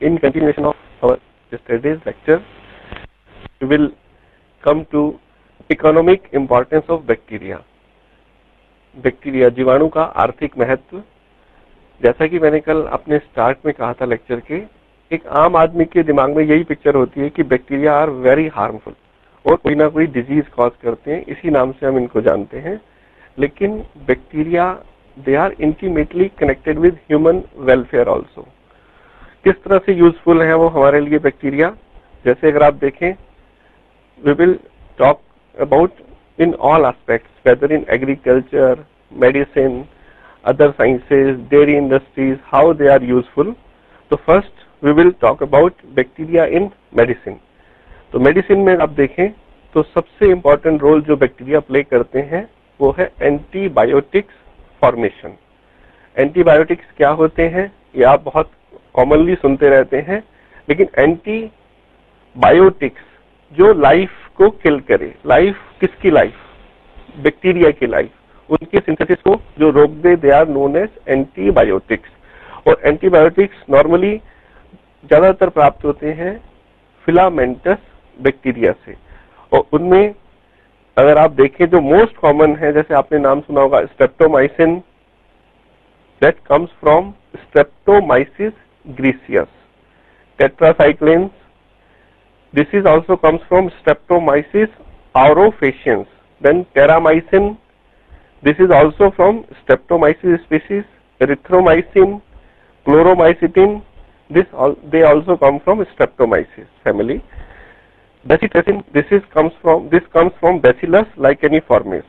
In continuation of our yesterday's lecture, we will come to economic importance of bacteria. Bacteria, जीवाणु का आर्थिक महत्व. जैसा कि मैंने कल अपने स्टार्ट में कहा था लेक्चर के, एक आम आदमी के दिमाग में यही पिक्चर होती है कि बैक्टीरिया आर वेरी हार्मफुल और कोई ना कोई डिजीज कॉज करते हैं, इसी नाम से हम इनको जानते हैं. लेकिन bacteria they are intimately connected with human welfare also. किस तरह से यूजफुल है वो हमारे लिए बैक्टीरिया, जैसे अगर आप देखें, we will talk about in all aspects, whether in agriculture, medicine, other sciences, dairy industries, how they are useful. So first we will talk about bacteria in medicine. तो मेडिसिन में आप देखें तो सबसे इम्पोर्टेंट रोल जो bacteria play करते हैं वो है एंटीबायोटिक्स फॉर्मेशन. एंटीबायोटिक्स क्या होते हैं ये आप बहुत कॉमनली सुनते रहते हैं, लेकिन एंटीबायोटिक्स जो लाइफ को किल करे, लाइफ किसकी लाइफ? बैक्टीरिया की लाइफ, उनके सिंथेसिस को जो रोक दे, they are known as antibiotics. और एंटीबायोटिक्स नॉर्मली ज्यादातर प्राप्त होते हैं फिलामेंटस बैक्टीरिया से. और उनमें अगर आप देखें जो मोस्ट कॉमन है, जैसे आपने नाम सुना होगा streptomycin, that comes from Streptomyces griseus. Tetracycline, this is also comes from Streptomyces aureofaciens. Then terramycin, this is also from Streptomyces species. Erythromycin, chloromycetin, they also come from Streptomyces family. Bezitracin, this comes from Bacillus licheniformis.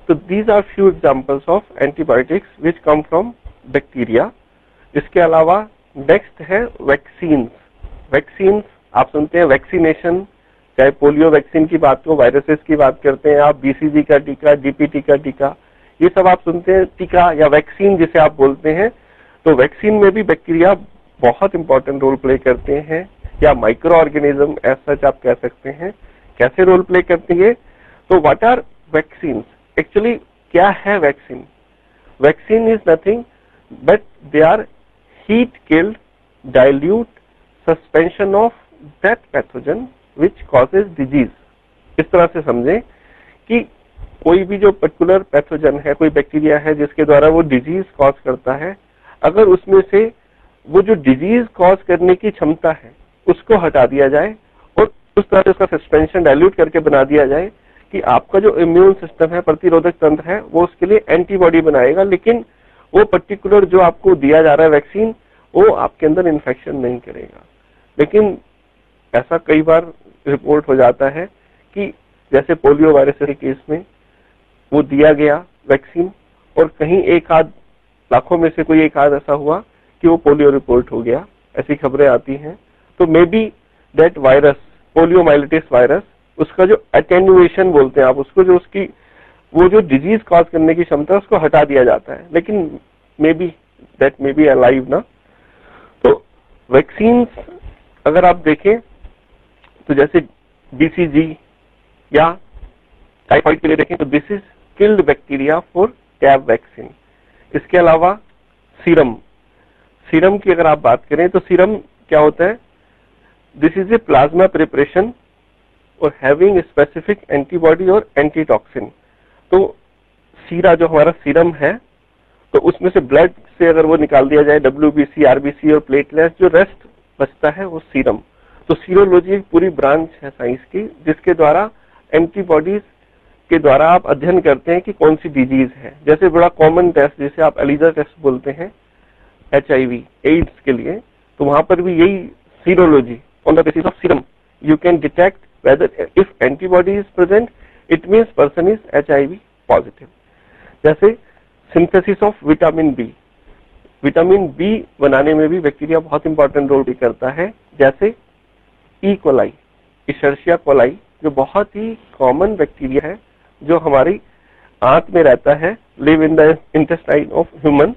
So these are few examples of antibiotics which come from bacteria. इसके अलावा next है vaccines. Vaccines आप सुनते हैं vaccination, चाहे polio vaccine की बात हो, वायरसेस की बात करते हैं आप, बीसीजी का टीका, डीपीटी का टीका, ये सब आप सुनते हैं. टीका या वैक्सीन जिसे आप बोलते हैं, तो वैक्सीन में भी बैक्टीरिया बहुत इंपॉर्टेंट रोल प्ले करते हैं, या माइक्रो ऑर्गेनिज्म एज सच आप कह सकते हैं. कैसे रोल प्ले करती है? तो व्हाट आर वैक्सीन? एक्चुअली क्या है vaccine? Vaccine is nothing but they are heat killed dilute suspension of that pathogen which causes disease. इस तरह से समझें कि कोई भी जो पर्टिकुलर पैथोजन है, कोई बैक्टीरिया है जिसके द्वारा वो डिजीज कॉज करता है, अगर उसमें से वो जो डिजीज कॉज करने की क्षमता है उसको हटा दिया जाए और उस तरह से उसका सस्पेंशन डाइल्यूट करके बना दिया जाए कि आपका जो इम्यून सिस्टम है, प्रतिरोधक तंत्र है, वो उसके लिए एंटीबॉडी बनाएगा, लेकिन वो पर्टिकुलर जो आपको दिया जा रहा है वैक्सीन, वो आपके अंदर इन्फेक्शन नहीं करेगा. लेकिन ऐसा कई बार रिपोर्ट हो जाता है कि जैसे पोलियो वायरस के केस में वो दिया गया वैक्सीन और कहीं एक आध लाखों में से कोई एक आध ऐसा हुआ कि वो पोलियो रिपोर्ट हो गया, ऐसी खबरें आती हैं. तो may be that virus, poliomyelitis virus, उसका जो अटेन्युएशन बोलते हैं आप उसको, जो उसकी वो जो डिजीज कॉज करने की क्षमता है उसको हटा दिया जाता है, लेकिन may be that may be alive ना. तो वैक्सीन अगर आप देखें तो जैसे बीसीजी या टाइफाइड के लिए देखें तो this is killed bacteria for tab vaccine. इसके अलावा सीरम की अगर आप बात करें तो सीरम क्या होता है? This is a plasma preparation और हैविंग स्पेसिफिक एंटीबॉडी और एंटीटॉक्सिन. तो सीरा जो हमारा सीरम है, तो उसमें से ब्लड से अगर वो निकाल दिया जाए, WBC, RBC और प्लेटलेट्स, जो रेस्ट बचता है वो सीरम. तो सीरोलॉजी एक पूरी ब्रांच है साइंस की जिसके द्वारा एंटीबॉडीज के द्वारा आप अध्ययन करते हैं कि कौन सी डिजीज है. जैसे बड़ा कॉमन टेस्ट जिसे आप एलिजा टेस्ट बोलते हैं HIV, एड्स के लिए, तो वहां पर भी यही serology on the basis of serum you can detect whether if antibody is present, it means person is HIV positive. जैसे सिंथेसिस ऑफ विटामिन बी बनाने में भी बैक्टीरिया बहुत इंपॉर्टेंट रोल प्ले करता है. जैसे ई कोलाई, इशर्शिया कोलाई, जो बहुत ही कॉमन बैक्टीरिया है जो हमारी आंत में रहता है, live in the intestine of human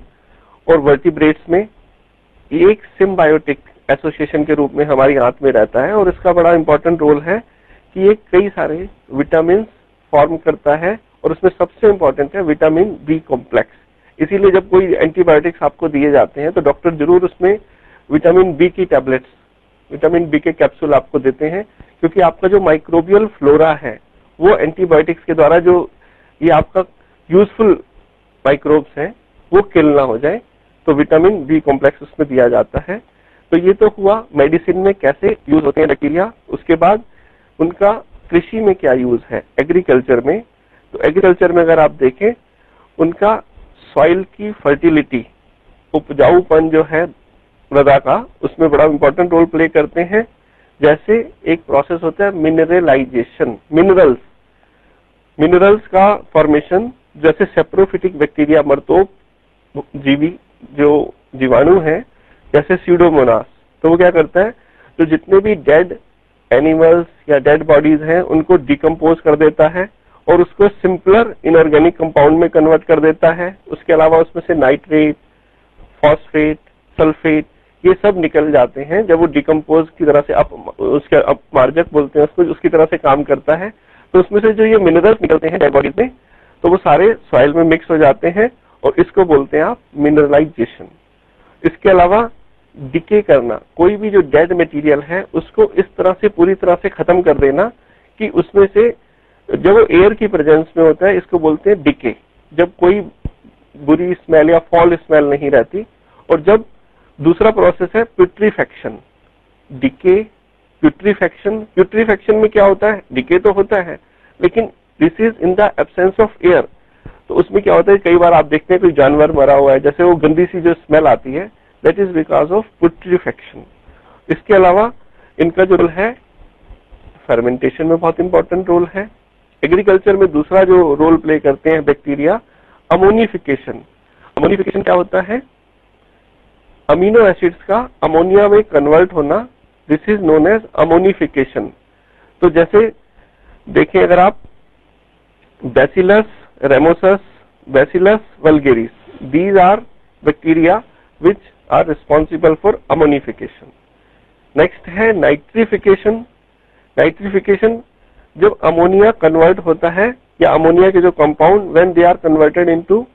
और वर्टिब्रेट्स में एक सिम्बायोटिक एसोसिएशन के रूप में हमारी आंत में रहता है. और इसका बड़ा इंपॉर्टेंट रोल है कि ये कई सारे विटामिन फॉर्म करता है और उसमें सबसे इंपॉर्टेंट है विटामिन बी कॉम्प्लेक्स. इसीलिए जब कोई एंटीबायोटिक्स आपको दिए जाते हैं तो डॉक्टर जरूर उसमें विटामिन बी की टैबलेट्स, विटामिन बी के कैप्सूल आपको देते हैं, क्योंकि आपका जो माइक्रोबियल फ्लोरा है वो एंटीबायोटिक्स के द्वारा जो ये आपका यूजफुल माइक्रोब्स हैं वो किल ना हो जाए, तो विटामिन बी कॉम्प्लेक्स उसमें दिया जाता है। तो ये तो हुआ मेडिसिन में कैसे यूज होते हैं बैक्टीरिया। उसके बाद उनका कृषि में क्या यूज है, एग्रीकल्चर में। तो एग्रीकल्चर में अगर आप देखें, उनका सॉइल की फर्टिलिटी, उपजाऊपन जो है मृदा का, उसमें बड़ा इंपॉर्टेंट रोल प्ले करते हैं। जैसे एक प्रोसेस होता है मिनरलाइजेशन, मिनरल्स का फॉर्मेशन, जैसे सेप्रोफिटिक बैक्टीरिया, मर्तोप जीवी जो जीवाणु है, जैसे स्यूडोमोनास, तो वो क्या करता है, तो जितने भी डेड एनिमल्स या डेड बॉडीज हैं उनको डिकम्पोज कर देता है और उसको सिंपलर इनऑर्गेनिक कंपाउंड में कन्वर्ट कर देता है। उसके अलावा उसमें से नाइट्रेट, फॉस्फेट, सल्फेट, ये सब निकल जाते हैं जब वो डिकम्पोज की तरह से उसके अपमार्जक बोलते हैं उसको, उसकी तरह से काम करता है। तो उसमें से जो ये मिनरल्स निकलते हैं डेड बॉडीज में, तो वो सारे सॉइल में मिक्स हो जाते हैं और इसको बोलते हैं आप मिनरलाइजेशन। इसके अलावा डिके करना, कोई भी जो डेड मटेरियल है उसको इस तरह से पूरी तरह से खत्म कर देना कि उसमें से जब वो एयर की प्रेजेंस में होता है, इसको बोलते हैं डिके, जब कोई बुरी स्मेल या फॉल स्मेल नहीं रहती। और जब दूसरा प्रोसेस है प्यूट्रीफेक्शन, डिके, प्यूट्रीफेक्शन में क्या होता है, डिके तो होता है लेकिन this is in the absence of air. तो उसमें क्या होता है, कई बार आप देखते हैं कोई जानवर मरा हुआ है, जैसे वो गंदी सी जो स्मेल आती है, दैट इज बिकॉज ऑफ प्यूट्रीफेक्शन। इसके अलावा इनका जो रोल है फर्मेंटेशन में बहुत इंपॉर्टेंट रोल है। एग्रीकल्चर में दूसरा जो रोल प्ले करते हैं बैक्टीरिया, अमोनिफिकेशन। अमोनिफिकेशन क्या होता है, अमीनो एसिड्स का अमोनिया में कन्वर्ट होना, this is known as ammonification. तो जैसे देखें अगर आप Bacillus ramosus, Bacillus vulgaris, these are bacteria which are responsible for ammonification. Next है नाइट्रिफिकेशन। नाइट्रिफिकेशन जब अमोनिया कन्वर्ट होता है या अमोनिया के जो compound when they are converted into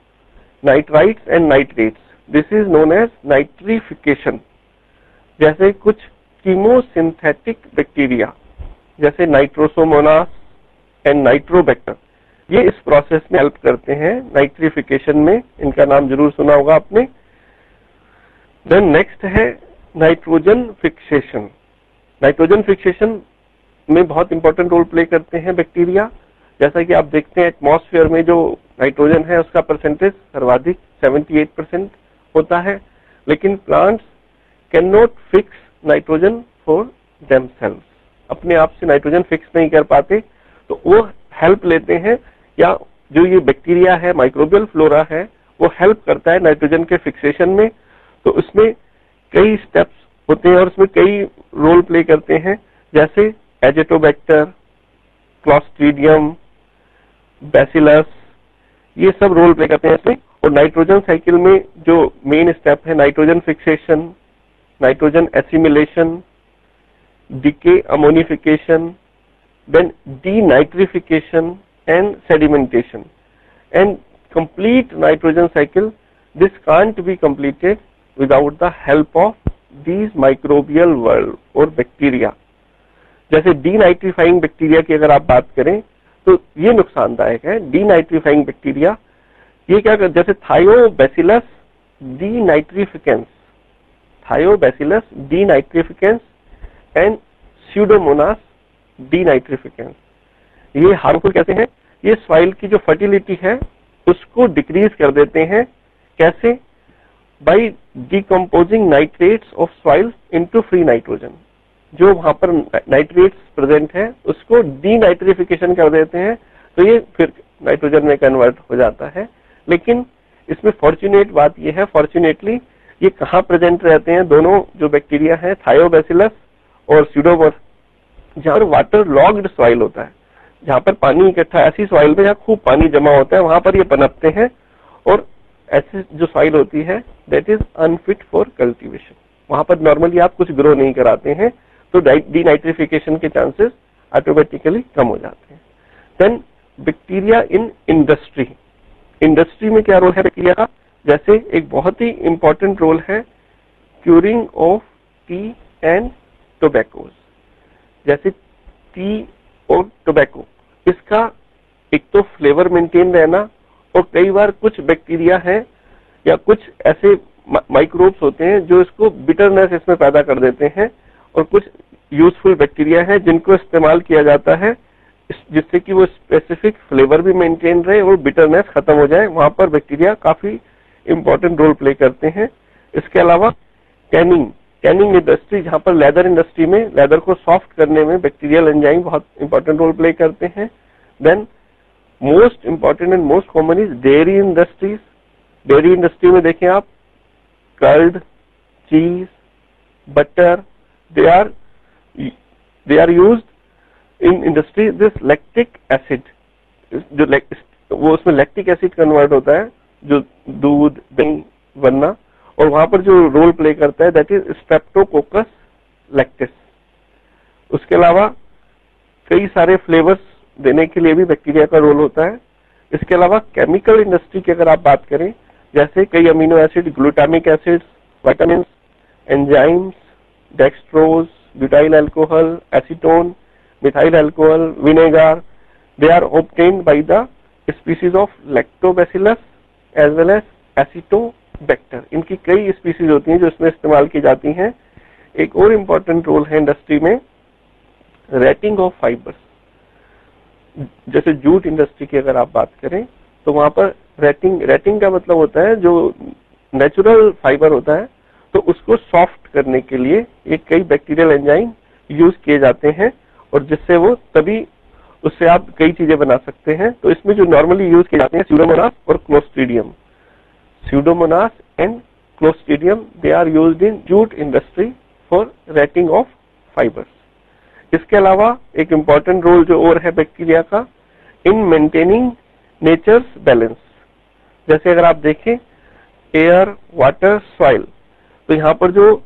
nitrites and nitrates, this is known as nitrification. जैसे कुछ chemosynthetic bacteria जैसे नाइट्रोसोमोनास एंड नाइट्रोबैक्टर, ये इस प्रोसेस में हेल्प करते हैं नाइट्रिफिकेशन में, इनका नाम जरूर सुना होगा आपने। देन नेक्स्ट है नाइट्रोजन फिक्सेशन। नाइट्रोजन फिक्सेशन में बहुत इंपॉर्टेंट रोल प्ले करते हैं बैक्टीरिया। जैसा कि आप देखते हैं एटमॉस्फेयर में जो नाइट्रोजन है उसका परसेंटेज सर्वाधिक 78% होता है, लेकिन plants can not fix nitrogen for themselves, अपने आप से नाइट्रोजन फिक्स नहीं कर पाते, तो वो हेल्प लेते हैं, या जो ये बैक्टीरिया है, माइक्रोबियल फ्लोरा है, वो हेल्प करता है नाइट्रोजन के फिक्सेशन में। तो उसमें कई स्टेप्स होते हैं और उसमें कई रोल प्ले करते हैं, जैसे एजेटोबैक्टर, क्लॉस्ट्रीडियम, बैसिलस, ये सब रोल प्ले करते हैं इसमें। और नाइट्रोजन साइकिल में जो मेन स्टेप है nitrogen fixation, nitrogen assimilation, decay ammonification, then denitrification and sedimentation, and complete nitrogen cycle, this can't be completed without the help of these microbial world और bacteria। जैसे denitrifying bacteria की अगर आप बात करें तो ये नुकसानदायक है। डीनाइट्रीफाइंग बैक्टीरिया ये क्या कर, जैसे थायोबैसिलस डीनाइट्रिफिकेंस, थायोबैसिलस डीनाइट्रिफिकेंस एंड स्यूडोमोनास डीनाइट्रिफिकेंस, ये हार्मफुल कहते हैं। ये सॉइल की जो फर्टिलिटी है उसको डिक्रीज कर देते हैं। कैसे? By decomposing nitrates of soil into free nitrogen. जो वहां पर नाइट्रेट्स प्रेजेंट है उसको डीनाइट्रिफिकेशन कर देते हैं, तो ये फिर नाइट्रोजन में कन्वर्ट हो जाता है। लेकिन इसमें फॉर्चुनेट बात यह है, फॉर्चुनेटली ये कहाँ प्रेजेंट रहते हैं, दोनों जो बैक्टीरिया है थायोबैसिलस और स्यूडोमोनास, जहां पर वाटर लॉग्ड सॉइल होता है, जहां पर पानी इकट्ठा, ऐसी सॉइल में जहां खूब पानी जमा होता है वहां पर ये पनपते हैं। और ऐसी जो सॉइल होती है that is unfit for cultivation, वहां पर नॉर्मली आप कुछ ग्रो नहीं कराते हैं, तो डीनाइट्रिफिकेशन के चांसेस ऑटोमेटिकली कम हो जाते हैं। Then bacteria in industry. Industry में क्या रोल है बैक्टीरिया का? जैसे एक बहुत ही इंपॉर्टेंट रोल है curing of tea and tobaccos, जैसे टी और टोबैको, इसका एक तो फ्लेवर मेंटेन रहना, और कई बार कुछ बैक्टीरिया है या कुछ ऐसे माइक्रोब्स होते हैं जो इसको बिटरनेस इसमें पैदा कर देते हैं, और कुछ यूजफुल बैक्टीरिया है जिनको इस्तेमाल किया जाता है जिससे कि वो स्पेसिफिक फ्लेवर भी मेंटेन रहे और बिटरनेस खत्म हो जाए। वहां पर बैक्टीरिया काफी इंपॉर्टेंट रोल प्ले करते हैं। इसके अलावा कैनिंग इंडस्ट्री, जहां पर लेदर इंडस्ट्री में लेदर को सॉफ्ट करने में बैक्टीरियल एंजाइम बहुत इंपॉर्टेंट रोल प्ले करते हैं। Then most important and most common is dairy industries. Dairy industry में देखें आप, curd, cheese, butter, they are used in industry this lactic acid, जो वो उसमें लैक्टिक एसिड कन्वर्ट होता है जो दूध दही बनना, और वहां पर जो रोल प्ले करता है दैट इज स्ट्रेप्टोकोकस लैक्टिस। उसके अलावा कई सारे फ्लेवर्स देने के लिए भी बैक्टीरिया का रोल होता है। इसके अलावा केमिकल इंडस्ट्री की अगर आप बात करें, जैसे कई amino acid, glutamic acids, vitamin, enzymes, dextrose, butyl alcohol, acetone, methyl alcohol, vinegar, they are obtained by the species of lactobacillus as well as acetobacter। इनकी कई स्पीसीज होती हैं जो इसमें इस्तेमाल की जाती हैं। एक और इम्पोर्टेंट रोल है इंडस्ट्री में रेटिंग ऑफ फाइबर्स। जैसे जूट इंडस्ट्री की अगर आप बात करें तो वहां पर रेटिंग का मतलब होता है जो नेचुरल फाइबर होता है तो उसको सॉफ्ट करने के लिए ये कई बैक्टीरियल एंजाइम यूज किए जाते हैं, और जिससे वो तभी उससे आप कई चीजें बना सकते हैं। तो इसमें जो नॉर्मली यूज किए जाते हैं स्यूडोमोनास और clostridium. Pseudomonas and clostridium they are used in jute industry for retting of fibres. इसके अलावा एक इंपॉर्टेंट रोल जो और है बैक्टीरिया का इन मेंटेनिंग नेचर्स बैलेंस। जैसे अगर आप देखें एयर, वाटर, सॉइल, तो यहाँ पर जो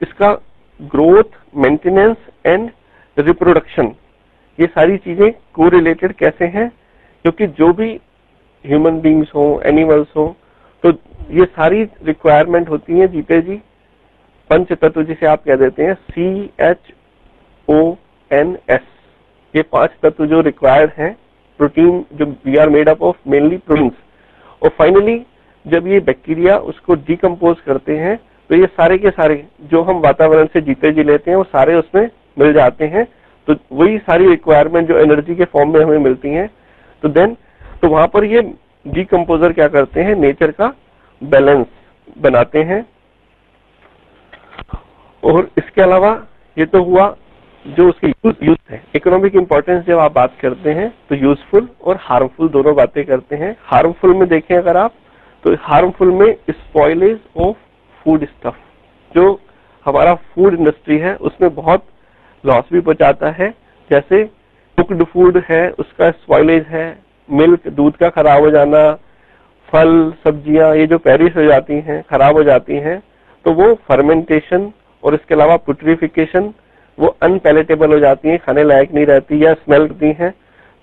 इसका ग्रोथ, मेंटेनेंस एंड रिप्रोडक्शन, ये सारी चीजें कोरिलेटेड कैसे हैं, क्योंकि जो भी ह्यूमन बींग्स हो, एनिमल्स हो, तो ये सारी रिक्वायरमेंट होती है जीते जी पंच तत्व जिसे आप कह देते हैं CHONS। ये 5 तत्व जो रिक्वायर्ड हैं, प्रोटीन जो we are made up of mainly proteins, और फाइनली जब ये बैक्टीरिया उसको डिकम्पोज करते हैं तो ये सारे के सारे जो हम वातावरण से जीते जी लेते हैं वो सारे उसमें मिल जाते हैं। तो वही सारी रिक्वायरमेंट जो एनर्जी के फॉर्म में हमें मिलती हैं, तो वहां पर ये डिकम्पोजर क्या करते हैं, नेचर का बैलेंस बनाते हैं। और इसके अलावा ये तो हुआ जो उसके यूज है। इकोनॉमिक इंपॉर्टेंस जब आप बात करते हैं तो यूजफुल और हार्मफुल दोनों बातें करते हैं। हार्मफुल में देखें अगर आप, तो हार्मफुल में स्पॉइलेज ऑफ फूड स्टफ, जो हमारा फूड इंडस्ट्री है उसमें बहुत लॉस भी पहुंचाता है। जैसे कुक्ड फूड है उसका स्पॉइलेज है, मिल्क, दूध का खराब हो जाना, फल, सब्जियां ये जो पेरिश हो जाती हैं, खराब हो जाती हैं, तो वो फर्मेंटेशन और इसके अलावा पुट्रिफिकेशन, वो अनपैलेटेबल हो जाती हैं, खाने लायक नहीं रहती या स्मेल करती हैं।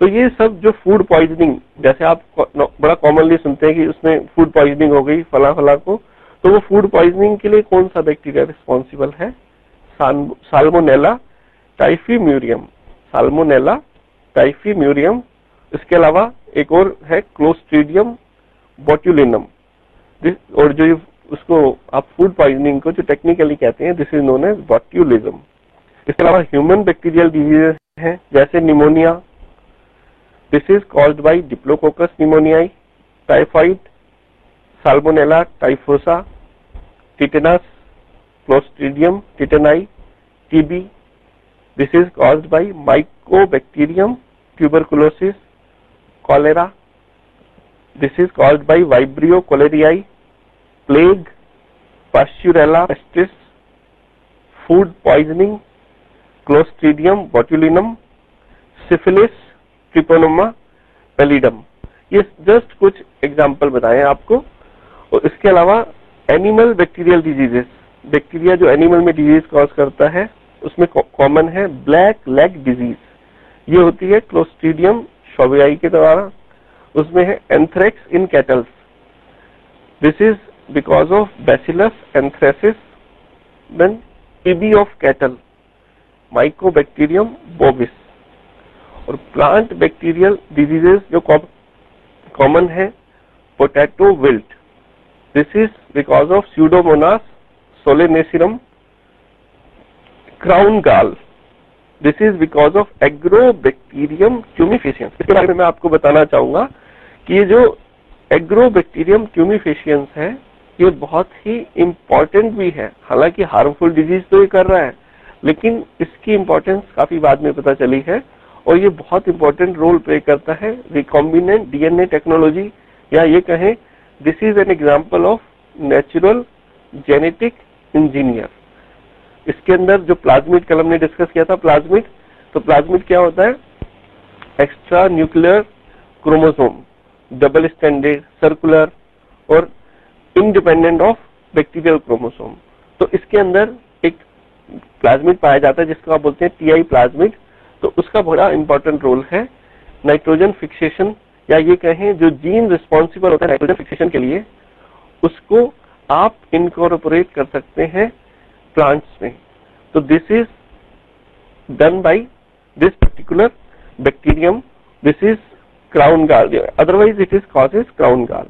तो ये सब जो फूड पॉइजनिंग, जैसे आप बड़ा कॉमनली सुनते हैं कि उसमें फूड पॉइजनिंग हो गई फला को, तो वो फूड पॉइजनिंग के लिए कौन सा बैक्टीरिया रिस्पॉन्सिबल है, साल्मोनेला टाइफीम्यूरियम। साल्मोनेला टाइफीम्यूरियम। इसके अलावा एक और है क्लोस्ट्रीडियम बोट्यूलिनम, और जो उसको आप फूड पॉइजनिंग को जो टेक्निकली कहते हैं this is known as botulism. इसके अलावा ह्यूमन बैक्टीरियल डिजीजेस हैं जैसे pneumonia, this is caused by Diplococcus pneumoniae, typhoid, Salmonella typhosa, tetanus, Clostridium tetani, TB, this is caused by Mycobacterium tuberculosis, cholera, this is caused by Vibrio cholerae, plague, Pasteurella pestis, food poisoning, Clostridium botulinum, syphilis, Treponema pallidum. ये just कुछ example बताए आपको। और इसके अलावा animal bacterial diseases, bacteria जो animal में disease cause करता है उसमें कॉमन है ब्लैक लेग डिजीज। ये होती है क्लोस्ट्रीडियम शोवियाई के द्वारा। उसमें है anthrax in cattles, this is because of Bacillus anthracis then TB of cattle, Mycobacterium bovis. और प्लांट बैक्टीरियल डिजीजेस जो कॉमन है, potato wilt, this is because of Pseudomonas solanacearum. Crown gall, this is because of Agrobacterium tumefaciens. इसके बारे में मैं आपको बताना चाहूंगा कि ये जो एग्रोबैक्टीरियम ट्यूमिफेशियंस है ये बहुत ही इंपॉर्टेंट भी है। हालांकि हार्मफुल डिजीज तो ये कर रहा है, लेकिन इसकी इंपॉर्टेंस काफी बाद में पता चली है और ये बहुत इंपॉर्टेंट रोल प्ले करता है रिकॉम्बिनेंट डीएनए टेक्नोलॉजी, या ये कहें this is an example of natural genetic engineer. इसके अंदर जो प्लाज्मिड कल हमने डिस्कस किया था, प्लाज्मिड, तो प्लाज्मिड क्या होता है? Extra nuclear chromosome, double standard, circular और इंडिपेंडेंट ऑफ बैक्टीरियल क्रोमोसोम। तो इसके अंदर एक प्लाज्मिड पाया जाता है जिसको आप बोलते हैं टीआई प्लाज्मिड। तो उसका बड़ा इंपॉर्टेंट रोल है नाइट्रोजन फिक्सेशन, या ये कहें जो जीन रिस्पॉन्सिबल होता है नाइट्रोजन फिक्सेशन के लिए, उसको आप इनकॉर्पोरेट कर सकते हैं प्लांट्स में। तो this is done by this particular bacterium, this is crown gall, otherwise it is causes crown gall.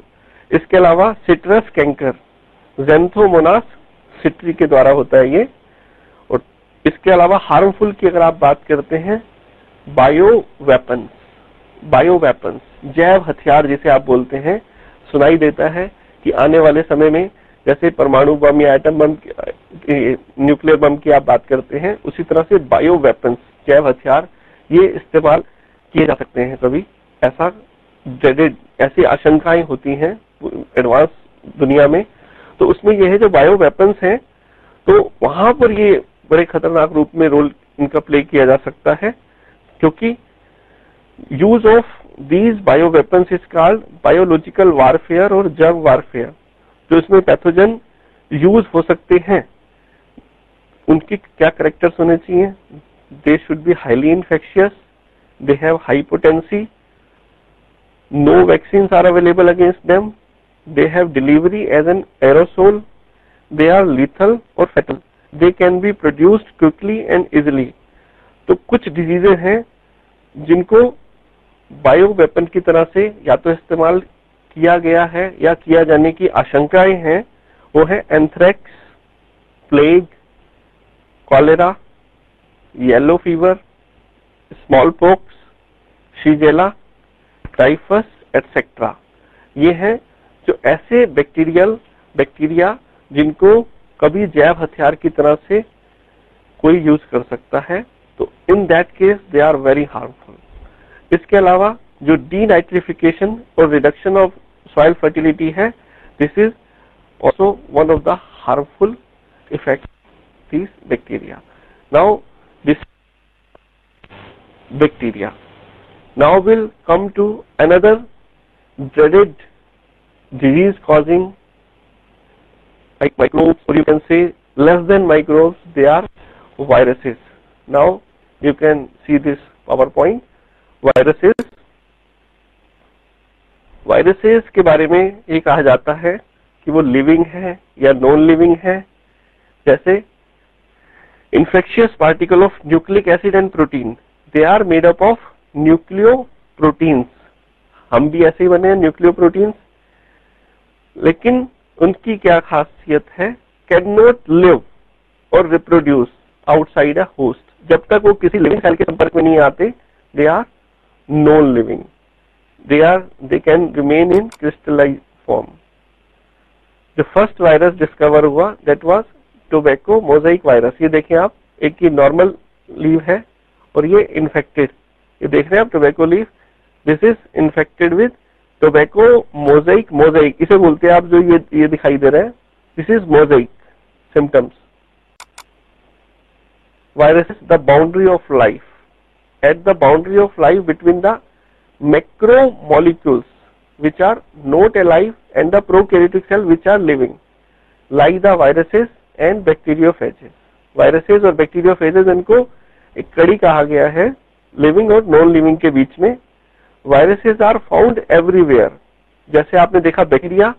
इसके अलावा सिट्रस कैंकर, ज़ैंथोमोनास सिट्री के द्वारा होता है ये। और इसके अलावा हार्मफुल की अगर आप बात करते हैं, बायो वेपन्स, जैव हथियार जिसे आप बोलते हैं, सुनाई देता है कि आने वाले समय में जैसे परमाणु बम या एटम बम, न्यूक्लियर बम की आप बात करते हैं, उसी तरह से बायो वेपन्स, जैव हथियार, ये इस्तेमाल किए जा सकते हैं कभी। ऐसा ड्रेडेड, ऐसी आशंकाएं होती हैं एडवांस दुनिया में। तो उसमें यह है जो बायो वेपन्स हैं, तो वहां पर ये बड़े खतरनाक रूप में रोल इनका प्ले किया जा सकता है, क्योंकि use of these bio weapons is called biological warfare और जर्म वारफेयर। जो इसमें पैथोजन यूज हो सकते हैं, उनकी क्या कैरेक्टर्स होने चाहिए? They should be highly infectious, they have high potency, no vaccines are available against them, they have delivery as an aerosol, they are lethal or fatal, they can be produced quickly and easily। तो कुछ diseases हैं जिनको bio weapon की तरह से या तो इस्तेमाल किया गया है या किया जाने की आशंकाएं हैं। वो है anthrax, plague, cholera, yellow fever, small pox, Shigella, typhus etcetera. ये हैं जो ऐसे बैक्टीरिया जिनको कभी जैव हथियार की तरह से कोई यूज कर सकता है, तो in that case they are very harmful. इसके अलावा जो डीनाइट्रिफिकेशन और रिडक्शन ऑफ सॉइल फर्टिलिटी है, this is also one of the harmful effect this bacteria. Now this bacteria, now we'll come to another dreaded disease causing like microbes, or you can say less than microbes, they are viruses. Now you can see this PowerPoint. Viruses के बारे में ये कहा जाता है कि वो living है या नॉन लिविंग है। जैसे infectious particle of nucleic acid and protein, they are made up of nucleoproteins. हम भी ऐसे ही बने हैं न्यूक्लियोप्रोटीन्स, लेकिन उनकी क्या खासियत है? कैन नॉट लिव और रिप्रोड्यूस आउटसाइड अ होस्ट। जब तक वो किसी लिविंग सेल के संपर्क में नहीं आते, they are non living, they can remain in crystallize form. जो फर्स्ट वायरस डिस्कवर हुआ that was tobacco mosaic virus. ये देखें आप, एक की नॉर्मल लीव है और ये इन्फेक्टेड, ये देख रहे हैं आप tobacco leaf, this is infected with tobacco Mosaic इसे बोलते हैं आप, जो ये दिखाई दे रहा है, this is Mosaic symptoms. Virus is the boundary of life, at the boundary of life between the macromolecules which are not alive and the prokaryotic cell which are living, like the viruses and bacteriophages। Viruses और bacteriophages, इनको एक कड़ी कहा गया है living और non living के बीच में। Viruses are found everywhere. जैसे आपने देखा बैक्टीरिया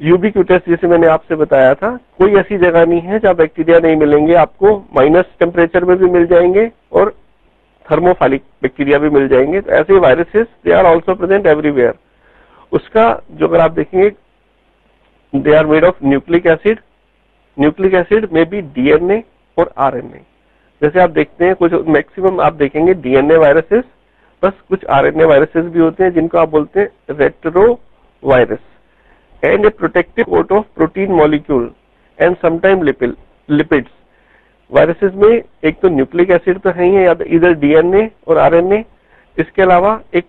यूबिक्यूटस जैसे मैंने आपसे बताया था, कोई ऐसी जगह नहीं है जहां बैक्टीरिया नहीं मिलेंगे, आपको माइनस टेम्परेचर में भी मिल जाएंगे और थर्मोफाइलिक बैक्टीरिया भी मिल जाएंगे। तो ऐसे viruses they are also present everywhere. उसका जो अगर आप देखेंगे, they are made of nucleic acid. Nucleic acid में भी डीएनए और आरएनए। जैसे आप देखते हैं कुछ मैक्सिमम आप देखेंगे डीएनए वायरसेस, बस कुछ आरएनए वायरसेस भी होते हैं जिनको आप बोलते हैं retro virus, and a protective coat of protein molecule and sometime lipids. Viruses में एक तो न्यूक्लिक एसिड तो है ही है, इधर डीएनए और आरएनए, इसके अलावा एक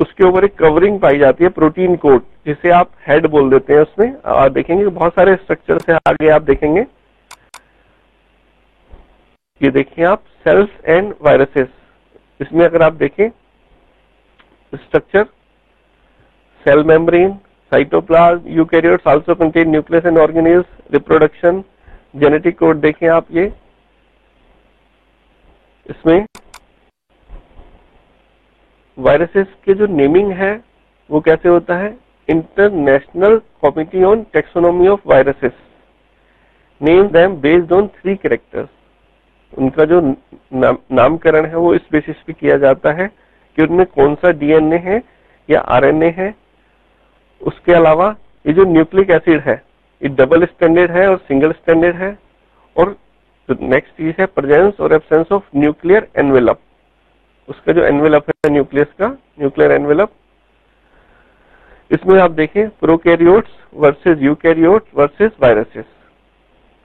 उसके ऊपर एक कवरिंग पाई जाती है प्रोटीन कोट, जिसे आप हेड बोल देते हैं। उसमें आप देखेंगे बहुत सारे स्ट्रक्चर से आगे आप देखेंगे, ये देखिए आप सेल्स एंड वायरसेस। इसमें अगर आप देखें structure, cell membrane, cytoplasm, eukaryotes also contain nucleus and organelles, reproduction, genetic code देखें आप। ये इसमें वायरसेस के जो नेमिंग है वो कैसे होता है, international committee on taxonomy of viruses name them based on 3 characters. उनका जो नामकरण है वो इस बेसिस पे किया जाता है कि उनमें कौन सा डीएनए है या आरएनए है। उसके अलावा ये जो न्यूक्लिक एसिड है ये डबल स्टैंडर्ड है और सिंगल स्टैंडर्ड है। और जो नेक्स्ट चीज है प्रेजेंस और एब्सेंस ऑफ न्यूक्लियर एनवेलप। उसका जो एनवेलप है न्यूक्लियस का, न्यूक्लियर एनवेलप, इसमें आप देखें prokaryotes versus eukaryotes versus viruses.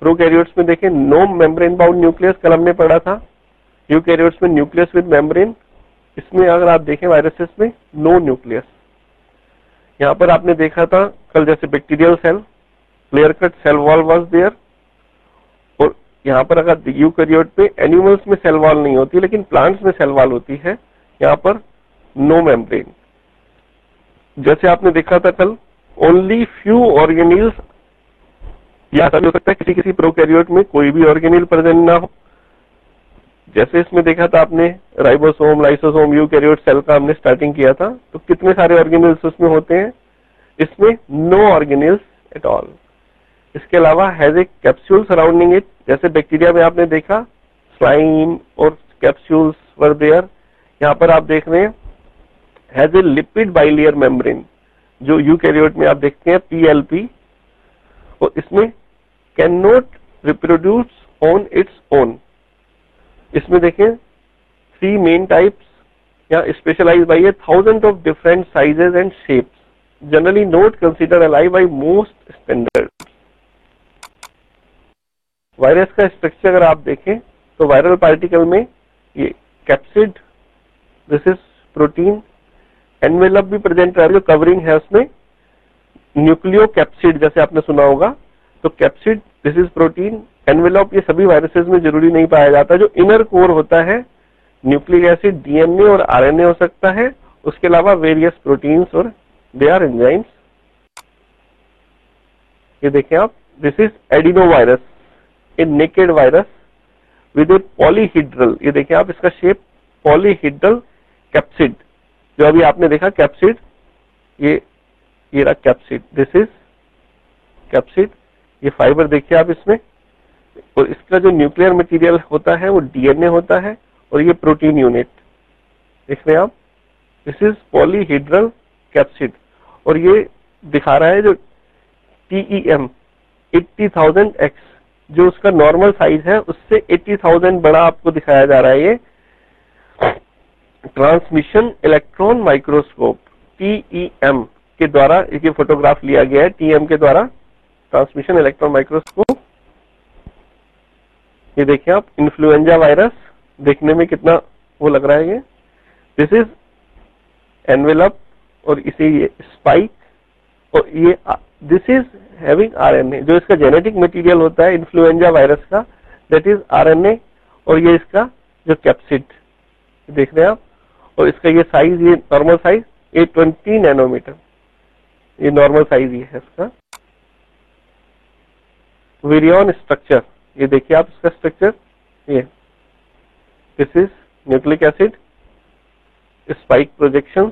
Prokaryotes में देखें नो मेम्ब्रेन बाउंड न्यूक्लियस, कल हमने पढ़ा था। यूकैरियोट्स में न्यूक्लियस विद मेम्ब्रेन। इसमें अगर आप देखें वायरसेस में नो न्यूक्लियस। यहां पर आपने देखा था कल जैसे bacterial cell, clear cut cell wall was there. और यहाँ पर अगर यूकैरियोट पे एनिमल्स में सेल वॉल नहीं होती लेकिन प्लांट्स में सेल वॉल होती है, यहाँ पर नो मेम्ब्रेन। जैसे आपने देखा था कल ओनली फ्यू ऑर्गेनील्स, या ऐसा भी हो सकता है किसी किसी प्रोकैरियोट में कोई भी ऑर्गेनील प्रेजेंट ना हो। जैसे इसमें देखा था आपने राइबोसोम, लाइसोसोम, यूकैरियोट सेल का हमने स्टार्टिंग किया था, तो कितने सारे ऑर्गेनील्स उसमें होते हैं, इसमें नो ऑर्गेनील्स एट ऑल। इसके अलावा has a capsule surrounding it. जैसे बैक्टीरिया में आपने देखा स्लाइम और कैप्सूल्स वर देयर, यहाँ पर आप देख रहे हैं has a lipid bilayer membrane, जो यूकैरियोट में आप देखते हैं पीएलपी। और इसमें can not reproduce on its own. इसमें देखें 3 मेन टाइप्स, यहाँ specialize by a 1000 of different sizes and shapes, generally not consider alive by most standard. Virus का स्ट्रक्चर अगर आप देखें तो वायरल पार्टिकल में ये capsid, this is protein, envelope भी प्रेजेंट है, जो कवरिंग है उसमें न्यूक्लियो कैप्सिड जैसे आपने सुना होगा। तो capsid, this is protein, envelope, ये सभी वायरसेस में जरूरी नहीं पाया जाता। जो इनर कोर होता है न्यूक्लिक एसिड, डीएनए और आरएनए हो सकता है, उसके अलावा वेरियस प्रोटीन्स और दे आर एंजाइम्स। ये देखें आप, this is adeno virus, a naked virus with a polyhedral, ये देखिए आप इसका शेप पॉलीहिड्रल कैप्सिड। जो अभी आपने देखा कैप्सिड, ये रहा कैप्सिड, दिस इज कैप्सिड। ये फाइबर देखिए आप इसमें, और इसका जो न्यूक्लियर मटेरियल होता है वो डीएनए होता है और ये प्रोटीन यूनिट देख रहे हैं आप, दिस इज पॉलीहिड्रल कैप्सिड। और ये दिखा रहा है जो TEM 80,000x, जो उसका नॉर्मल साइज है उससे 80,000 बड़ा आपको दिखाया जा रहा है। ये ट्रांसमिशन इलेक्ट्रॉन माइक्रोस्कोप TEM के द्वारा ये फोटोग्राफ लिया गया है, TEM के द्वारा, ट्रांसमिशन इलेक्ट्रॉन माइक्रोस्कोप। ये देखिए आप इन्फ्लुएंजा वायरस, देखने में कितना वो लग रहा है ये, दिस इज एनवेलप और इसे ये स्पाइक, और ये दिस इज हैविंग आरएनए, जो इसका जेनेटिक मटेरियल होता है इन्फ्लुएंजा वायरस का, दैट इज आरएनए। और ये इसका जो कैप्सिड देख रहे हैं आप, और इसका ये साइज, ये नॉर्मल साइज, ये 20 नैनोमीटर, ये नॉर्मल साइज ये है इसका। विरियन स्ट्रक्चर, ये देखिए आप इसका स्ट्रक्चर, ये this is nucleic acid, spike projections,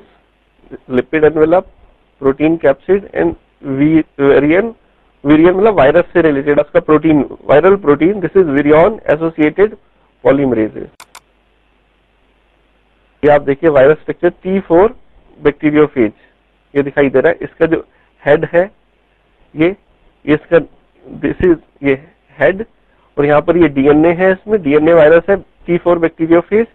lipid envelope, protein capsid and virion, virion मतलब वायरस से रिलेटेड उसका protein, viral protein, this is virion associated polymerases. ये आप देखिए वायरस स्ट्रक्चर T4 बैक्टीरियोफेज, ये दिखाई दे रहा है। इसका जो हेड है ये इसका, दिस इज ये हेड, और यहाँ पर ये डीएनए है, इसमें डीएनए वायरस है T4 बैक्टीरियोफेज।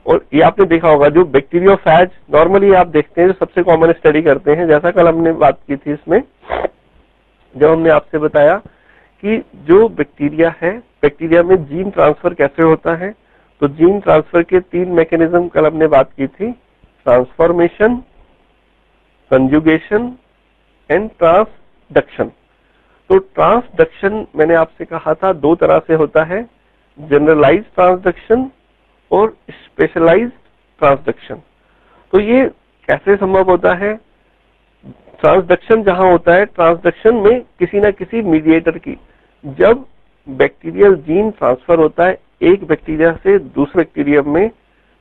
और ये आपने देखा होगा जो बैक्टीरियोफेज नॉर्मली आप देखते हैं जो सबसे कॉमन स्टडी करते हैं, जैसा कल हमने बात की थी इसमें, जब हमने आपसे बताया कि जो बैक्टीरिया है, बैक्टीरिया में जीन ट्रांसफर कैसे होता है, तो जीन ट्रांसफर के 3 मैकेनिज्म कल हमने बात की थी, ट्रांसफॉर्मेशन, कंजुगेशन एंड ट्रांसडक्शन। तो ट्रांसडक्शन मैंने आपसे कहा था 2 तरह से होता है, जनरलाइज्ड ट्रांसडक्शन और स्पेशलाइज्ड ट्रांसडक्शन। तो ये कैसे संभव होता है? ट्रांसडक्शन जहां होता है, ट्रांसडक्शन में किसी न किसी मीडिएटर की, जब बैक्टीरियल जीन ट्रांसफर होता है एक बैक्टीरिया से दूसरे बैक्टीरियम में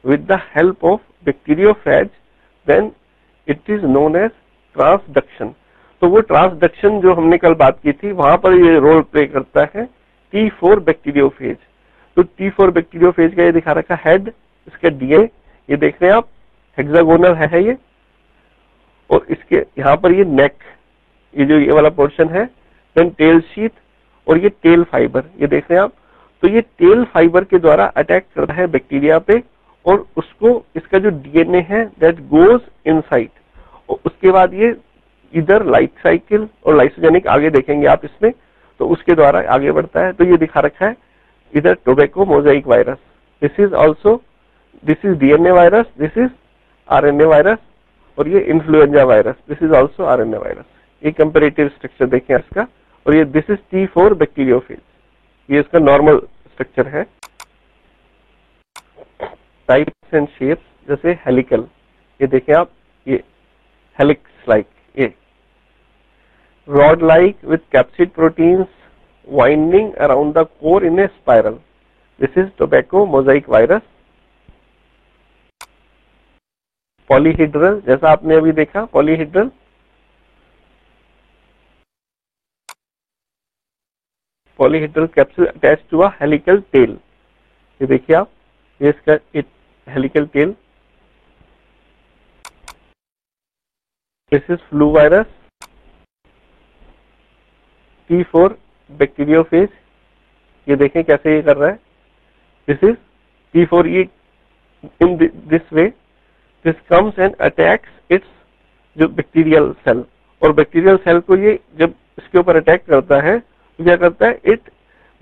with the help of bacteriophage, then it is known as transduction. तो वो ट्रांसडक्शन जो हमने कल बात की थी, वहां पर ये रोल प्ले करता है T4 बैक्टीरियोफेज। तो T4 बैक्टीरियोफेज का ये दिखा रखा हेड, इसका डीएनए ये देख रहे हैं आप, हेक्सागोनल है ये, और इसके यहाँ पर ये नेक, ये जो ये वाला पोर्शन है, देन टेल शीथ, और ये टेल फाइबर, ये देख रहे हैं आप। तो ये टेल फाइबर के द्वारा अटैक करता है बैक्टीरिया पे, और उसको इसका जो डीएनए है दैट गोज इनसाइड, और उसके बाद ये इधर लाइफ साइकिल और लाइसोजेनिक आगे देखेंगे आप इसमें, तो उसके द्वारा आगे बढ़ता है। तो ये दिखा रखा है इधर tobacco mosaic virus, this is also, this is DNA virus, this is RNA virus, और ये influenza virus, this is also RNA virus. ये कंपेरेटिव स्ट्रक्चर देखें इसका, और ये दिस इज T4 बैक्टीरियोफेज, ये इसका नॉर्मल स्ट्रक्चर है। टाइप्स एंड शेप्स, जैसे हेलिकल, ये देखें आप, ये हेलिक्स लाइक, ये rod like with capsid proteins winding around the core in a spiral, this is tobacco mosaic virus. Polyhedral, जैसा आपने अभी देखा polyhedral, polyhedral capsule attach to a helical tail, ये देखिए आप, ये इसका helical tail. This is flu virus, T4 bacteriophage, ये देखें कैसे ये कर रहा है, दिस इज T4, ये in this way this comes and attacks it's जो बैक्टीरियल सेल, और बैक्टीरियल सेल को ये जब इसके ऊपर अटैक करता है तो क्या करता है, it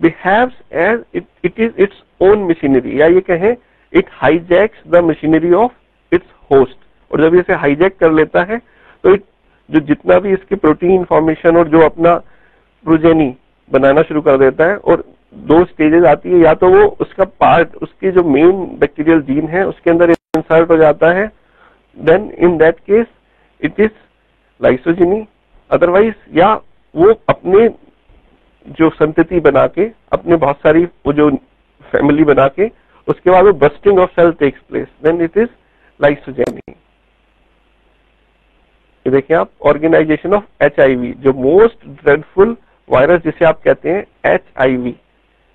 behaves as it is its own machinery, या ये कहें it hijacks the machinery of its host. और जब इसे हाईजैक कर लेता है तो जो जितना भी इसके प्रोटीन फॉर्मेशन और जो अपना प्रोजेनी बनाना शुरू कर देता है, और 2 स्टेजेस आती है, या तो वो उसका पार्ट, उसके जो मेन बैक्टीरियल जीन है उसके अंदर इंसर्ट हो जाता है, then in that case it is lysogeny, otherwise या वो अपने जो संतति बना के, अपने बहुत सारी वो जो फैमिली बना के, उसके बाद वो bursting of cell takes place, then it is lysogeny. ये देखिए आप, ऑर्गेनाइजेशन ऑफ HIV, जो मोस्ट ड्रेडफुल वायरस जिसे आप कहते हैं HIV,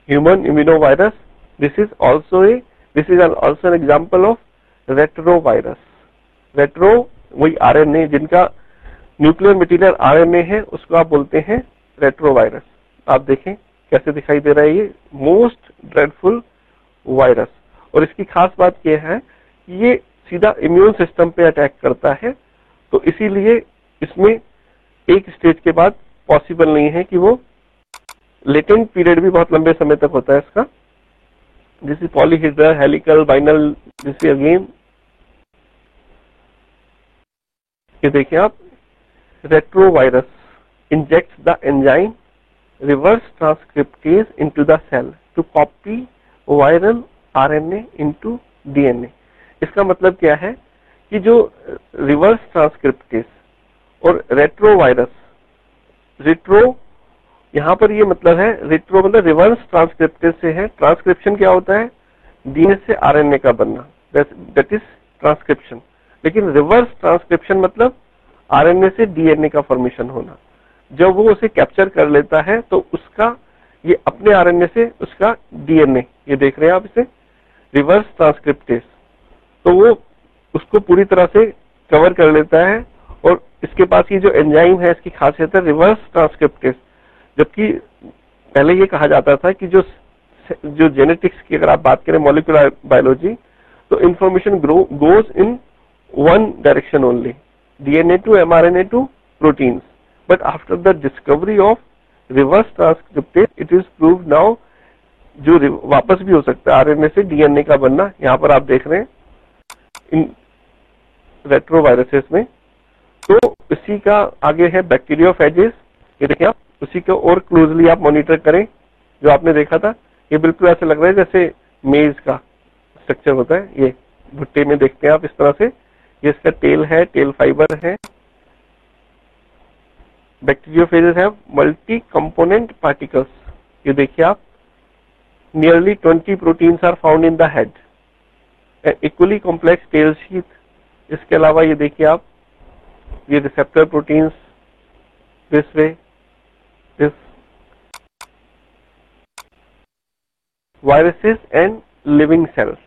human immuno virus, this is also an example of retro virus. Retro वही RNA जिनका न्यूक्लियर मटेरियल RNA है, उसको आप बोलते हैं रेट्रो वायरस। आप देखें कैसे दिखाई दे रहा है, ये मोस्ट ड्रेडफुल वायरस। और इसकी खास बात यह है कि ये सीधा इम्यून सिस्टम पे अटैक करता है, तो इसीलिए इसमें एक स्टेज के बाद पॉसिबल नहीं है कि वो, लेटेंट पीरियड भी बहुत लंबे समय तक होता है इसका। This is polyhedral, helical, binal, this is again, ये देखिए आप, retro virus injects the enzyme reverse transcriptase into the cell to copy viral RNA into DNA। इसका मतलब क्या है कि जो रिवर्स ट्रांसक्रिप्टेज और रेट्रो वायरस, रेट्रो यहां पर ये मतलब है, रेट्रो मतलब रिवर्स ट्रांसक्रिप्टेज से है। ट्रांसक्रिप्शन क्या होता है, DNA से RNA का बनना, दैट इज ट्रांसक्रिप्शन। लेकिन रिवर्स ट्रांसक्रिप्शन मतलब आरएनए से डीएनए का फॉर्मेशन होना। जब वो उसे कैप्चर कर लेता है तो उसका ये अपने आरएनए से उसका डीएनए, ये देख रहे हैं आप इसे, रिवर्स ट्रांसक्रिप्टेज, तो वो उसको पूरी तरह से कवर कर लेता है। और इसके पास ये जो एंजाइम है इसकी खासियत है रिवर्स ट्रांसक्रिप्टेज। जबकि पहले ये कहा जाता था कि जो जेनेटिक्स की अगर आप बात करें, मॉलिक्यूलर बायोलॉजी, तो information goes in one direction only, DNA to mRNA to proteins. But after the discovery of reverse transcriptase it is proved now जो वापस भी हो सकता है आरएनए से डीएनए का बनना। यहाँ पर आप देख रहे हैं इन रेट्रोवायरसेस में। तो इसी का आगे है बैक्टीरियोफेजेस, ये देखिए आप, उसी को और क्लोजली आप मॉनिटर करें। जो आपने देखा था ये बिल्कुल ऐसे लग रहा है जैसे मेज का स्ट्रक्चर होता है, ये भुट्टे में देखते हैं आप इस तरह से। ये इसका टेल है, टेल फाइबर है। Bacteriophages have multi component particles, ये देखिए आप, nearly 20 proteins are found in the head, equally complex tail sheath. इसके अलावा ये देखिए आप, ये receptor proteins this way, this viruses and living cells.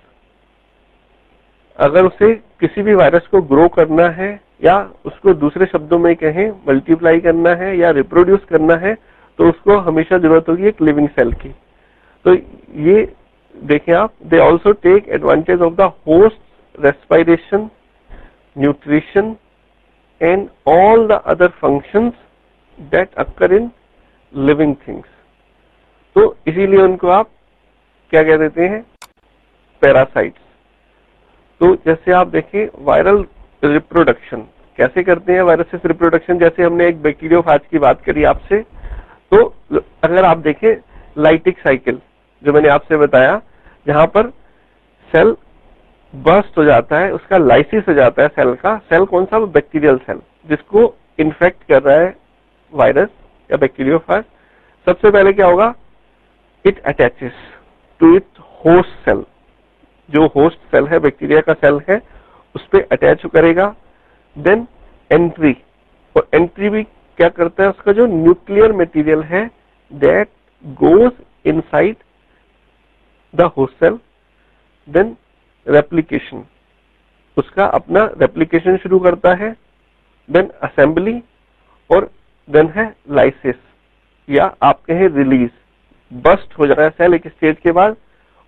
अगर उसे किसी भी वायरस को ग्रो करना है या उसको दूसरे शब्दों में कहें मल्टीप्लाई करना है या रिप्रोड्यूस करना है, तो उसको हमेशा जरूरत होगी एक लिविंग सेल की। तो ये देखें आप, they also take advantage of the host respiration, nutrition and all the other functions that occur in living things. तो इसीलिए उनको आप क्या कह देते हैं, पैरासाइट्स। तो जैसे आप देखें वायरल रिप्रोडक्शन कैसे करते हैं वायरसेस रिप्रोडक्शन, जैसे हमने एक बैक्टीरियोफेज की बात करी आपसे, तो अगर आप देखें लाइटिक साइकिल जो मैंने आपसे बताया, जहां पर सेल बर्स्ट हो जाता है, उसका लाइसिस हो जाता है सेल का। सेल कौन सा, बैक्टीरियल सेल जिसको इन्फेक्ट कर रहा है वायरस या बैक्टीरियोफेज। सबसे पहले क्या होगा, it attaches to it host cell, जो होस्ट सेल है बैक्टीरिया का सेल है उस पर अटैच करेगा। देन एंट्री, और एंट्री भी क्या करता है, उसका जो न्यूक्लियर मटेरियल है that goes inside the host cell. Then replication, उसका अपना रेप्लिकेशन शुरू करता है। देन असेंबली, और देन है लाइसिस, या आप कहें रिलीज। बस्ट हो जाता है सेल एक स्टेज के बाद,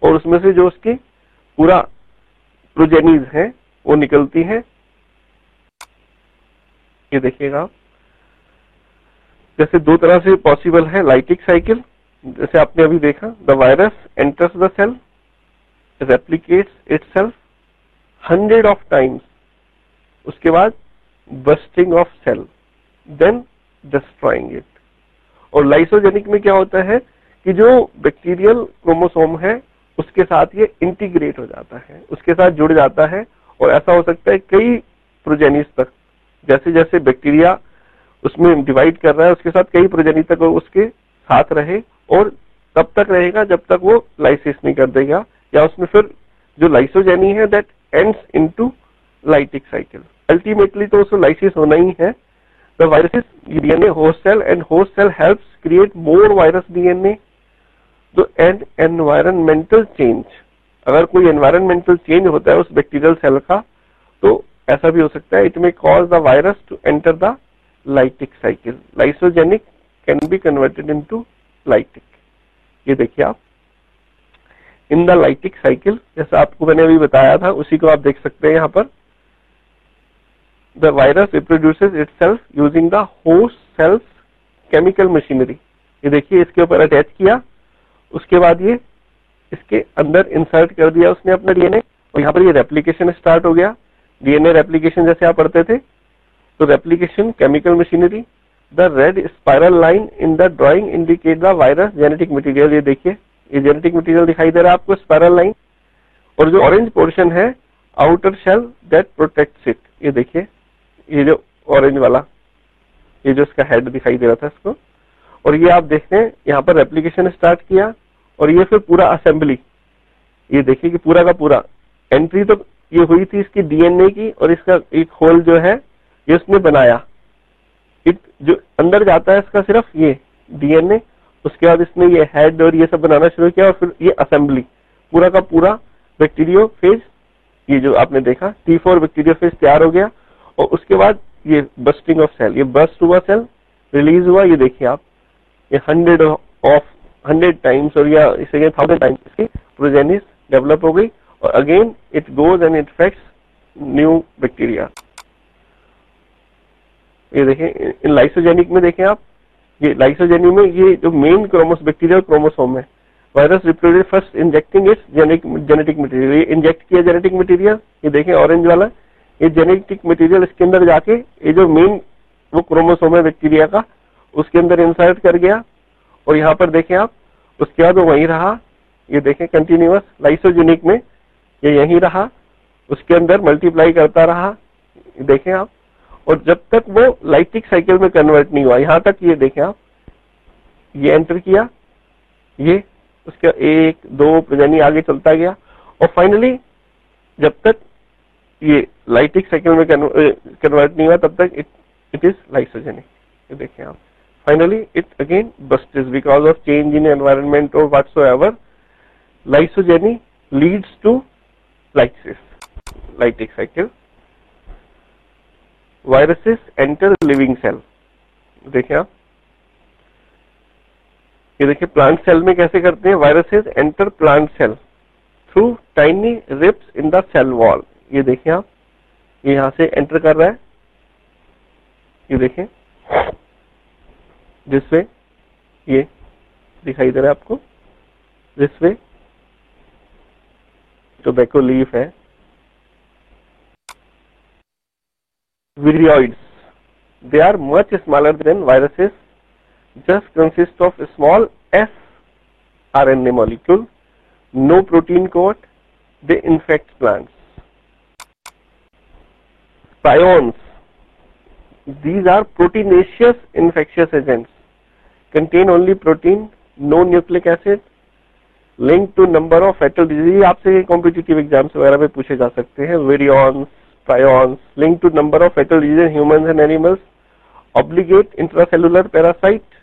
और उसमें से जो उसकी पूरा प्रोजेनीज है वो निकलती है। ये देखिएगा आप, जैसे दो तरह से पॉसिबल है लाइटिक साइकिल, जैसे आपने अभी देखा, the virus enters the cell, replicates itself 100 of times, उसके बाद bursting of cell, then destroying it। और लाइसोजेनिक में क्या होता है कि जो बैक्टीरियल क्रोमोसोम है उसके साथ ये इंटीग्रेट हो जाता है, उसके साथ जुड़ जाता है, और ऐसा हो सकता है कई प्रोजेनिस तक। जैसे जैसे बैक्टीरिया उसमें डिवाइड कर रहा है उसके साथ कई प्रोजेनी तक वो उसके साथ रहे, और तब तक रहेगा जब तक वो लाइसिस नहीं कर देगा, या उसमें फिर जो लाइसोजेनी है that ends into lytic cycle. Ultimately तो उसको लाइसिस होना ही है। The viruses DNA host cell, and host cell helps create more virus DNA. तो एंड एनवायरमेंटल चेंज, अगर कोई एनवायरमेंटल चेंज होता है उस बैक्टीरियल सेल का, तो ऐसा भी हो सकता है, it may cause the virus to enter the lytic cycle. Lysogenic can be converted into lytic. ये देखिए आप, इन द लाइटिक साइकिल, जैसा आपको मैंने अभी बताया था उसी को आप देख सकते हैं यहाँ पर। The virus reproduces itself using the host cells chemical machinery. ये देखिए, इसके ऊपर अटैच किया, उसके बाद ये इसके अंदर इंसर्ट कर दिया उसने अपना डीएनए, और यहाँ पर ये रेप्लिकेशन स्टार्ट हो गया। डीएनए रेप्लिकेशन जैसे आप पढ़ते थे, तो replication chemical machinery. The red spiral line in the drawing indicate the virus genetic material. ये देखिए, ये जेनेटिक मटेरियल दिखाई दे रहा है आपको, स्पाइरल लाइन, और जो ऑरेंज पोर्शन है outer shell that protects it. ये देखिए, ये जो ऑरेंज वाला, ये जो इसका हेड दिखाई दे रहा था इसको, और ये आप देखते हैं यहाँ पर रेप्लिकेशन स्टार्ट किया, और ये फिर पूरा असेंबली। ये देखिए कि पूरा का पूरा एंट्री तो ये हुई थी इसकी डीएनए की, और इसका एक होल जो है ये उसने बनाया, जो अंदर जाता है इसका सिर्फ ये डीएनए, उसके बाद इसने ये हेड और ये सब बनाना शुरू किया और फिर ये असेंबली पूरा का पूरा बैक्टीरियोफेज, ये जो आपने देखा T4 बैक्टीरियोफेज तैयार हो गया। और उसके बाद ये बस्टिंग ऑफ सेल, ये बस्ट हुआ सेल, रिलीज हुआ, ये देखिए आप, ये 100 टाइम्स और या इसे 1000 टाइम्स इसकी प्रोजेनिस डेवलप हो गई और again it goes and infects new bacteria. ये देखें इन लाइसोजेनिक में, देखें आप, ये लाइसोजेनिक में ये जो मेन बैक्टीरियल क्रोमोसोम है, virus reproduce first injecting it's genetic material, ये इंजेक्ट किया जेनेटिक मटेरियल, ये देखें ऑरेंज वाला, ये जेनेटिक मटेरियल इसके अंदर जाके ये जो मेन वो क्रोमोसोम है बैक्टीरिया का उसके अंदर इंसर्ट कर गया और यहाँ पर देखें आप, उसके बाद वो वहीं रहा, ये देखें कंटिन्यूअस लाइसोजेनिक में ये यहीं रहा, उसके अंदर मल्टीप्लाई करता रहा, देखें आप, और जब तक वो लाइटिक साइकिल में कन्वर्ट नहीं हुआ, यहां तक ये देखें आप, ये एंटर किया, ये उसका 1-2 प्रजनी आगे चलता गया और फाइनली जब तक ये लाइटिक साइकिल में कन्वर्ट नहीं हुआ तब तक इट इज लाइसोजेनिक। ये देखें आप, finally it again bursts because of change in environment और whatsoever. Lysogeny leads to lysis, lytic cycle. Viruses enter living cell, देखिए आप, ये देखिए प्लांट सेल में कैसे करते हैं, viruses enter plant cell through tiny rips in the cell wall. ये देखिए आप, ये यहां से एंटर कर रहा है, ये देखें दिस वे, ये दिखाई दे रहा है आपको, दिस वे टोबैको लीफ है। Viridoids, they are much smaller than viruses, just consist of a small sRNA molecule, no protein coat, they infect plants. Prions, these are proteinaceous infectious agents, contain only protein, no nucleic acid, linked to number of fatal diseases। आपसे competitive exams वगैरह में पूछे जा सकते हैं। Virions, prions, linked to number of fatal diseases in humans and animals, obligate intracellular parasite.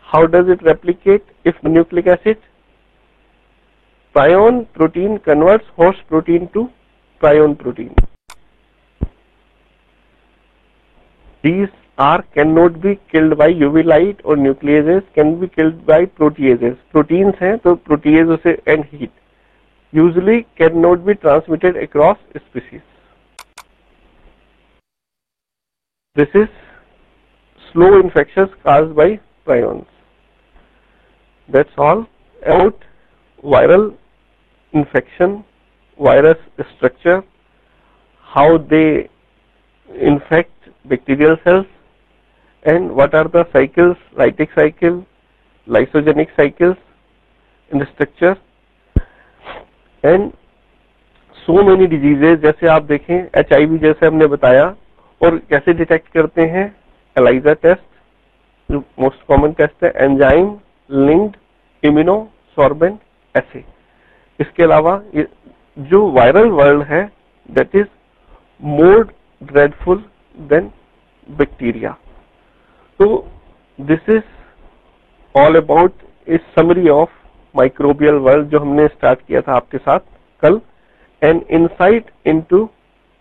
How does it replicate if nucleic acid? Prion protein converts host protein to prion protein. These cannot be killed by UV light or nucleases can be killed by proteases. Proteins हैं तो protease उसे and heat usually cannot be transmitted across species. This is slow infections caused by prions. That's all about viral infection, virus structure, how they infect bacterial cells, and what are the cycles, lytic cycle, lysogenic cycles in the structure, and so many diseases। जैसे आप देखें HIV जैसे हमने बताया, और कैसे detect करते हैं, एलाइजा टेस्ट जो मोस्ट कॉमन टेस्ट है, एंजाइम लिंक्ड इम्यूनोसॉर्बेंट एसे। इसके अलावा ये जो वायरल वर्ल्ड है that is more dreadful than bacteria. तो this is all about a summary of microbial world जो हमने स्टार्ट किया था आपके साथ कल, an insight into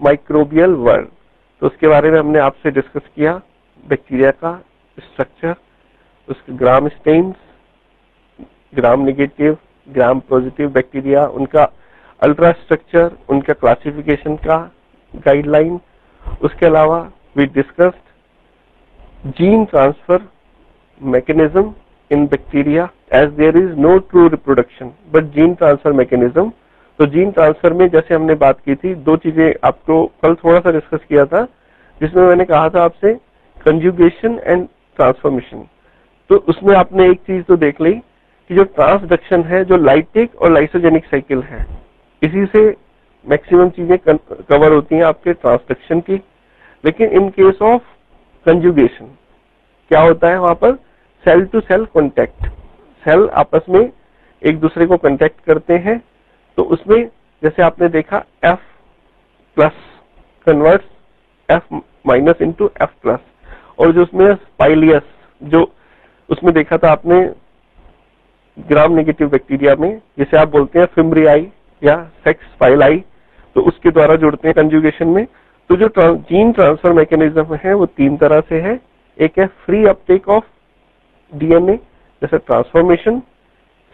microbial world. तो उसके बारे में हमने आपसे डिस्कस किया, बैक्टीरिया का स्ट्रक्चर, उसके Gram stains, Gram negative, Gram positive bacteria, उनका अल्ट्रा स्ट्रक्चर, उनका क्लासिफिकेशन का गाइडलाइन। उसके अलावा we discussed gene transfer mechanism in bacteria as there is no true reproduction but gene transfer mechanism. तो gene transfer में जैसे हमने बात की थी, दो चीजें आपको कल थोड़ा सा डिस्कस किया था, जिसमें मैंने कहा था आपसे कंजुगेशन एंड ट्रांसफॉर्मेशन। तो उसमें आपने एक चीज तो देख ली कि जो ट्रांसडक्शन है, जो लाइटिक और लाइसोजेनिक साइकिल है, इसी से मैक्सिमम चीजें कवर होती हैं आपके ट्रांसडक्शन की। लेकिन इन केस ऑफ कंजुगेशन क्या होता है, वहां पर cell to cell contact, cell आपस में एक दूसरे को कॉन्टैक्ट करते हैं। तो उसमें जैसे आपने देखा F+ converts F- into F+, और जो उसमें स्पाइलियस, जो उसमें देखा था आपने ग्राम नेगेटिव बैक्टीरिया में, जिसे आप बोलते हैं फिम्ब्रियाई या सेक्स स्पाइलाई, तो उसके द्वारा जुड़ते हैं कंजुगेशन में। तो जो जीन ट्रांसफर मैकेनिज्म है वो 3 तरह से है। एक है फ्री अपटेक ऑफ डीएनए जैसे transformation,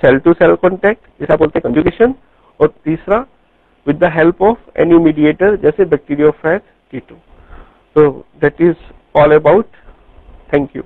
cell to cell contact जिसे आप बोलते हैं कंजुगेशन, और तीसरा with the help of any mediator जैसे बैक्टीरियोफेज कीटो। तो that is all about. Thank you.